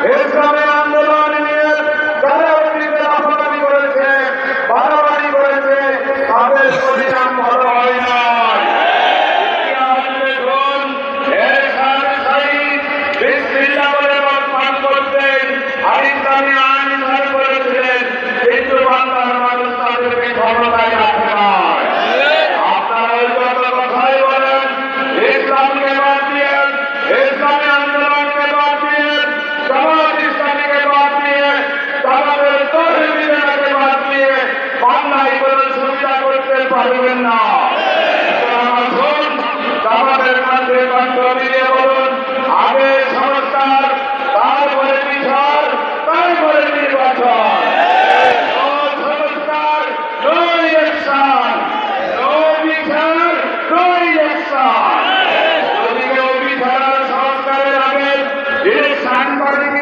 ইসলামী আন্দোলন নিয়ে যারা অতীতে লাফালাফি করেছে, বাড়াবাড়ি করেছে, তাদের পরিণাম ভালো হয় না। ইসলামী আইন জারি করেছিলেন, কিন্তু বাংলার মানুষ তাদেরকে ক্ষমতায় রাখে নাই। আপনারা ওই যত কথাই বলেন, ইসলামকে বাদ দিয়ে, ইসলামী আন্দোলনকে বাদ দিয়ে, জামাত ইসলামীকে বাদ দিয়ে, তাদের তহবিলকে বাদ দিয়ে বাংলায় কোনো সুবিধা করতে পারবেন না।